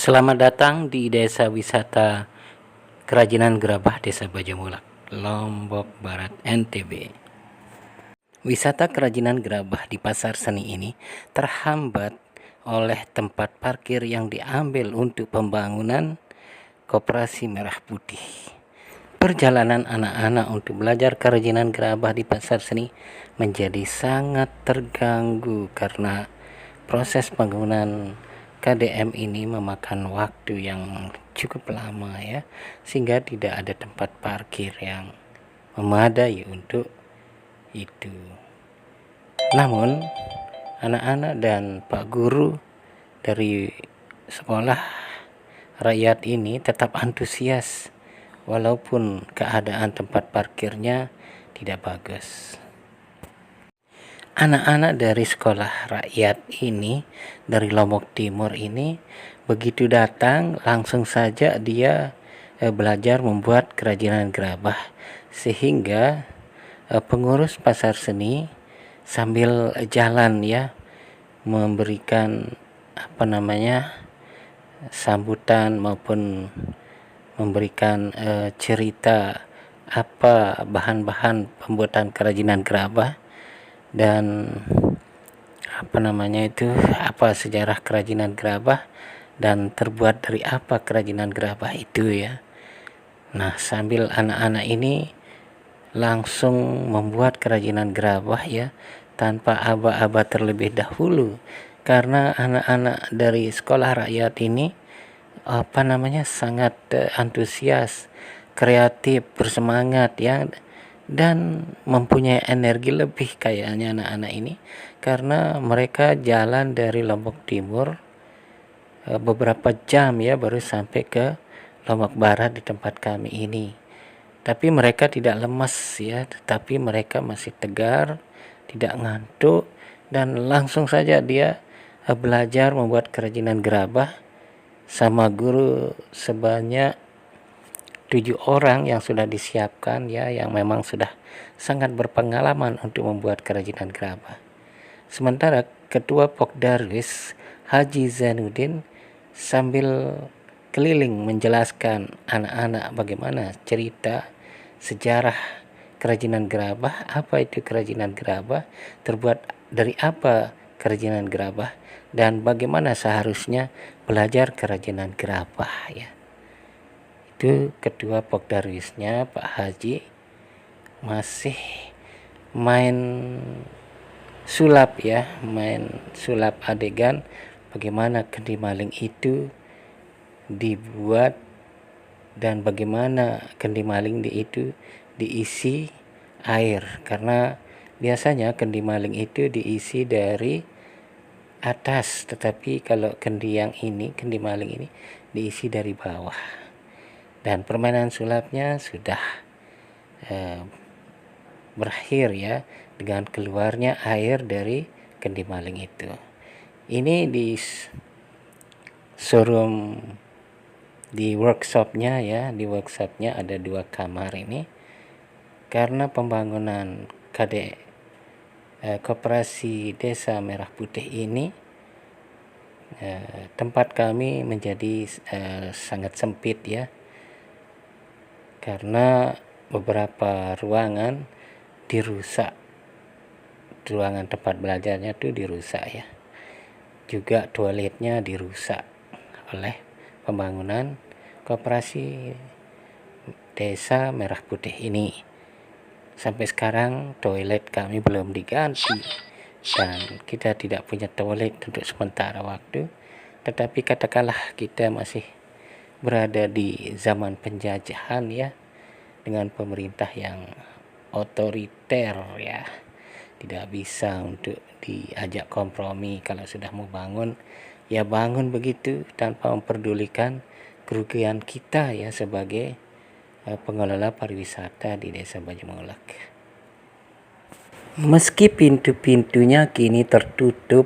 Selamat datang di Desa Wisata Kerajinan Gerabah Desa Bajamulak, Lombok Barat, NTB. Wisata kerajinan gerabah di pasar seni ini terhambat oleh tempat parkir yang diambil untuk pembangunan Koperasi Merah Putih. Perjalanan anak-anak untuk belajar kerajinan gerabah di pasar seni menjadi sangat terganggu karena proses pembangunan KDM ini memakan waktu yang cukup lama ya, sehingga tidak ada tempat parkir yang memadai untuk itu. Namun anak-anak dan Pak Guru dari sekolah rakyat ini tetap antusias walaupun keadaan tempat parkirnya tidak bagus. Anak-anak dari sekolah rakyat ini dari Lombok Timur ini begitu datang langsung saja dia belajar membuat kerajinan gerabah, sehingga pengurus pasar seni sambil jalan ya memberikan sambutan maupun memberikan cerita apa bahan-bahan pembuatan kerajinan gerabah dan apa sejarah kerajinan gerabah dan terbuat dari apa kerajinan gerabah itu ya. Nah, sambil anak-anak ini langsung membuat kerajinan gerabah ya tanpa aba-aba terlebih dahulu, karena anak-anak dari sekolah rakyat ini sangat antusias, kreatif, bersemangat ya, dan mempunyai energi lebih kayaknya anak-anak ini, karena mereka jalan dari Lombok Timur beberapa jam ya baru sampai ke Lombok Barat di tempat kami ini. Tapi mereka tidak lemas ya, tetapi mereka masih tegar, tidak ngantuk, dan langsung saja dia belajar membuat kerajinan gerabah sama guru sebanyak 7 orang yang sudah disiapkan ya, yang memang sudah sangat berpengalaman untuk membuat kerajinan gerabah. Sementara Ketua Pokdarwis Haji Zainuddin sambil keliling menjelaskan anak-anak bagaimana cerita sejarah kerajinan gerabah, apa itu kerajinan gerabah, terbuat dari apa kerajinan gerabah, dan bagaimana seharusnya belajar kerajinan gerabah ya. Itu Ketua Pokdarwisnya Pak Haji masih main sulap adegan bagaimana kendi maling itu dibuat dan bagaimana kendi maling itu diisi air, karena biasanya kendi maling itu diisi dari atas, tetapi kalau kendi maling ini diisi dari bawah. Dan permainan sulapnya sudah berakhir ya dengan keluarnya air dari kendi maling itu. Ini di showroom di workshopnya ada 2 kamar ini, karena pembangunan Koperasi Desa Merah Putih ini tempat kami menjadi sangat sempit ya, karena beberapa ruangan dirusak, ruangan tempat belajarnya itu dirusak ya, juga toiletnya dirusak oleh pembangunan Koperasi Desa Merah Putih ini. Sampai sekarang toilet kami belum diganti dan kita tidak punya toilet untuk sementara waktu. Tetapi katakanlah kita masih berada di zaman penjajahan ya, dengan pemerintah yang otoriter ya, tidak bisa untuk diajak kompromi. Kalau sudah mau bangun ya bangun begitu tanpa memperdulikan kerugian kita ya sebagai pengelola pariwisata di Desa Bajamulak. Meski pintu-pintunya kini tertutup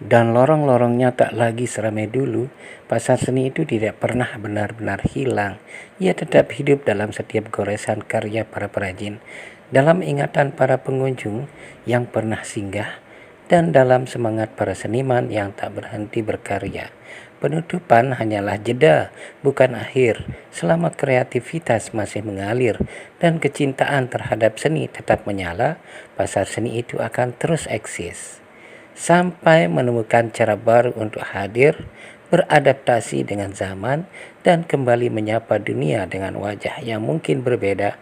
dan lorong-lorongnya tak lagi seramai dulu, pasar seni itu tidak pernah benar-benar hilang. Ia tetap hidup dalam setiap goresan karya para perajin, dalam ingatan para pengunjung yang pernah singgah, dan dalam semangat para seniman yang tak berhenti berkarya. Penutupan hanyalah jeda, bukan akhir. Selama kreativitas masih mengalir dan kecintaan terhadap seni tetap menyala, pasar seni itu akan terus eksis. Sampai menemukan cara baru untuk hadir, beradaptasi dengan zaman, dan kembali menyapa dunia dengan wajah yang mungkin berbeda,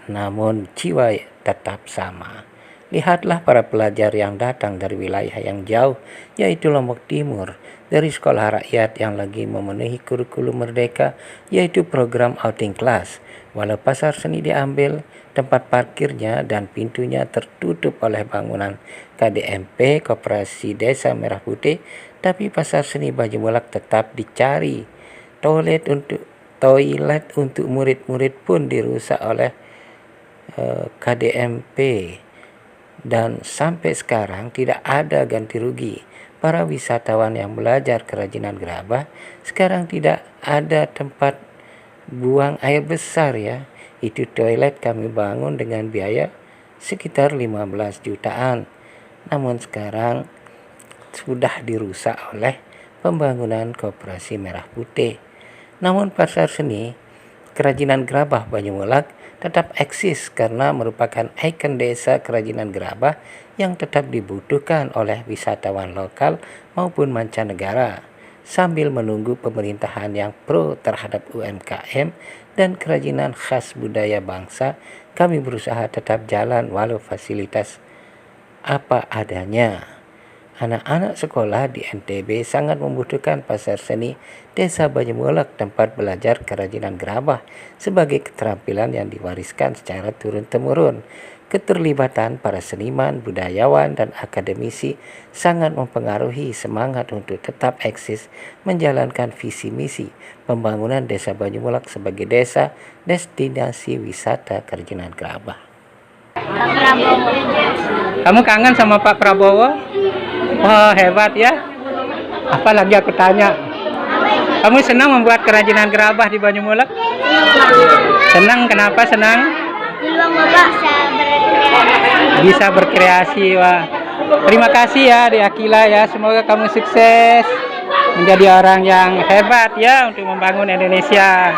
namun jiwa tetap sama. Lihatlah para pelajar yang datang dari wilayah yang jauh, yaitu Lombok Timur, dari sekolah rakyat yang lagi memenuhi kurikulum merdeka, yaitu program outing class. Walau pasar seni diambil, tempat parkirnya dan pintunya tertutup oleh bangunan KDMP Koperasi Desa Merah Putih, tapi pasar seni Banyumulak tetap dicari. Toilet untuk murid-murid pun dirusak oleh KDMP. Dan sampai sekarang tidak ada ganti rugi. Para wisatawan yang belajar kerajinan gerabah sekarang tidak ada tempat buang air besar ya. Itu toilet kami bangun dengan biaya sekitar 15 jutaan. Namun sekarang sudah dirusak oleh pembangunan Koperasi Merah Putih. Namun pasar seni kerajinan gerabah Banyumulak tetap eksis karena merupakan ikon desa kerajinan gerabah yang tetap dibutuhkan oleh wisatawan lokal maupun mancanegara. Sambil menunggu pemerintahan yang pro terhadap UMKM dan kerajinan khas budaya bangsa, kami berusaha tetap jalan walau fasilitas apa adanya. Anak-anak sekolah di NTB sangat membutuhkan pasar seni Desa Banyumulak, tempat belajar kerajinan gerabah sebagai keterampilan yang diwariskan secara turun-temurun. Keterlibatan para seniman, budayawan, dan akademisi sangat mempengaruhi semangat untuk tetap eksis menjalankan visi misi pembangunan Desa Banyumulak sebagai desa destinasi wisata kerajinan gerabah. Pak Prabowo. Kamu kangen sama Pak Prabowo? Wah, hebat ya. Apalagi aku tanya. Kamu senang membuat kerajinan gerabah di Banyumulak? Senang, kenapa senang? Bisa berkreasi. Wah. Terima kasih ya Dek Akila ya. Semoga kamu sukses menjadi orang yang hebat ya untuk membangun Indonesia.